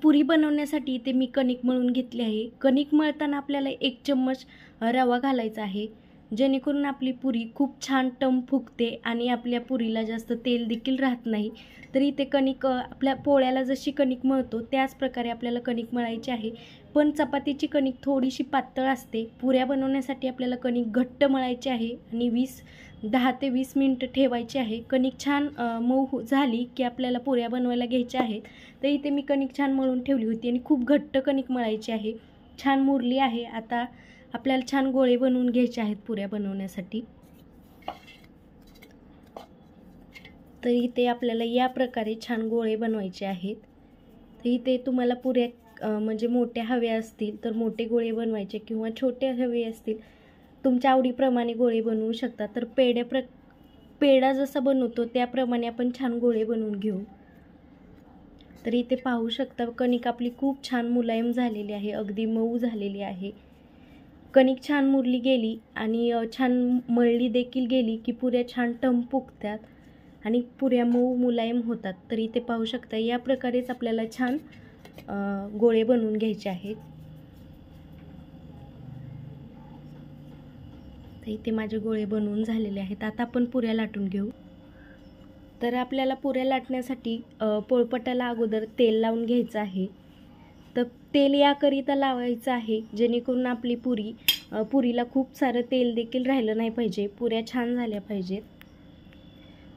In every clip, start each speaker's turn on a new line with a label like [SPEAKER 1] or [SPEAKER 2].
[SPEAKER 1] पुरी बनवण्यासाठी इथे मी कणिक मळून घेतली आहे। कणिक मळताना आपल्याला 1 चम्मच रवा घालायचा आहे, जेणेकरून आपली पुरी खूप छान टम फुगते आणि आपल्या पुरीला जास्त तेल देखील राहत नाही। तर इथे कणिक आपल्या पोळ्याला जशी कणिक मळतो त्याच प्रकारे आपल्याला कणिक मळायची आहे। पण चपातीची कणिक थोडीशी पातळ असते। पुऱ्या बनवण्यासाठी आपल्याला कणिक घट्ट मळायची आहे आणि 10 ते 20 मिनिट ठेवायची आहे। कणिक छान मऊ झाली की आपल्याला पुऱ्या बनवायला घ्यायच्या आहेत। तर इथे मी कणिक छान मळून ठेवली होती आणि खूप घट्ट कणिक मळायची आहे। छान मुरली आहे। आता आपल्याला छान गोळे बनवून घ्यायचे आहेत पुऱ्या बनवण्यासाठी। तर इथे आपल्याला या प्रकारे छान गोळे बनवायचे आहेत। तर इथे तुम्हाला पुऱ्या म्हणजे मोठ्या हव्या असतील तर मोठे गोळे बनवायचे किंवा छोटे हवे असतील तुमच्या आवडीप्रमाणे गोळे बनवू शकता। तर पेढा जसा बनवतो त्याप्रमाणे आपण छान गोळे बनवून घेऊ। तर इथे पाहू शकता कणिक आपली खूप छान मुलायम झालेली आहे, अगदी मऊ झालेली आहे। कणिक छान मुरली गेली आणि छान मळली देखील गेली की पुऱ्या छान टम फुगतात आणि पुऱ्या मऊ मुलायम होतात। तर इथे पाहू शकता या प्रकारेच आपल्याला छान गोळे बनवून घ्यायचे आहेत। तर इथे माझे गोळे बनवून झालेले आहेत। आता आपण पुऱ्या लाटून घेऊ। तर आपल्याला पुऱ्या लाटण्यासाठी पोळपाटाला अगोदर तेल लावून घ्यायचं आहे। तर तेल याकरिता लावायचं आहे जेणेकरून आपली पुरीला खूप सारं तेल देखील राहिलं नाही पाहिजे, पुऱ्या छान झाल्या पाहिजेत।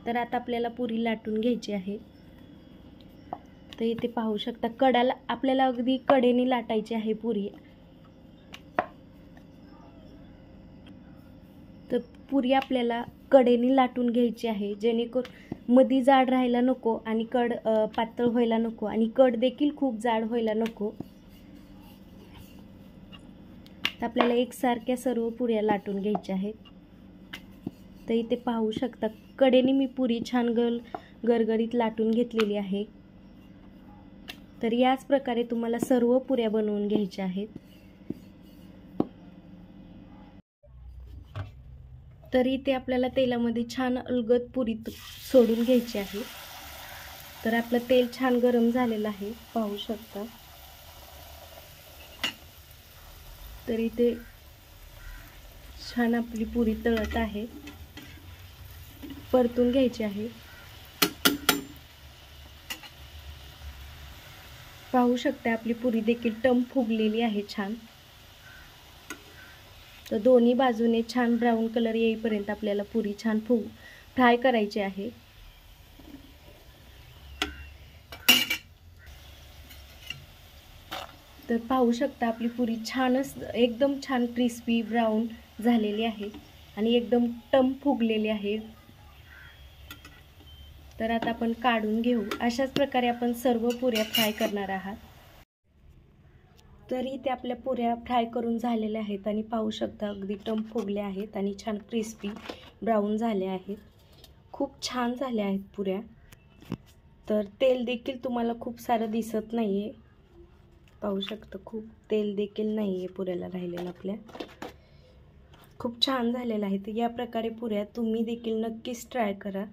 [SPEAKER 1] तर आता आपल्याला पुरी लाटून घ्यायची आहे। तर इथे पाहू शकता कडाला आपल्याला अगदी कडेने लाटायची आहे पुरी। तर पुरी आपल्याला कडेने लाटून घ्यायची आहे जेणेकरून मध्ये जाड राहायला नको आणि कड पातळ व्हायला नको आणि कड देखील खूप जाड व्हायला नको। तर आपल्याला एकसारख्या सर्व पुऱ्या लाटून घ्यायच्या आहेत। तर इथे पाहू शकता कडेने मी पुरी छान गरगरीत लाटून घेतलेली आहे। तर याच प्रकारे तुम्हाला सर्व पुऱ्या बनवून घ्यायच्या आहेत। तर इथे आपल्याला तेलामध्ये छान अलगद पुरी सोडून घ्यायची आहे। तर आपलं तेल छान गरम झालेलं आहे, पाहू शकता। तर इथे छान आपली पुरी तळत आहे, परतून घ्यायची आहे। पाहू शकता आपली पुरी देखील टम फुगलेली आहे छान। तर दोन्ही बाजूने छान ब्राऊन कलर येईपर्यंत आपल्याला पुरी छान फ्राय करायची आहे। तर पाहू शकता आपली पुरी छानच एकदम छान क्रिस्पी ब्राऊन झालेली आहे आणि एकदम टम फुगलेली आहे। तर आता आपण काढून घेऊ। अशाच प्रकारे आपण सर्व पुऱ्या फ्राय करणार आहात। तर इथे आपल्या पुऱ्या फ्राय करून झालेल्या आहेत आणि पाहू शकता अगदी टम फुगल्या आहेत आणि छान क्रिस्पी ब्राऊन झाल्या आहेत। खूप छान झाल्या आहेत पुऱ्या। तर तेल देखील तुम्हाला खूप सारं दिसत नाहीये, पाहू शकता खूप तेल देखील नाहीये पुऱ्याला राहिलेलं आपल्या। खूप छान झालेलं आहे। तर या प्रकारे पुऱ्या तुम्ही देखील नक्कीच ट्राय करा।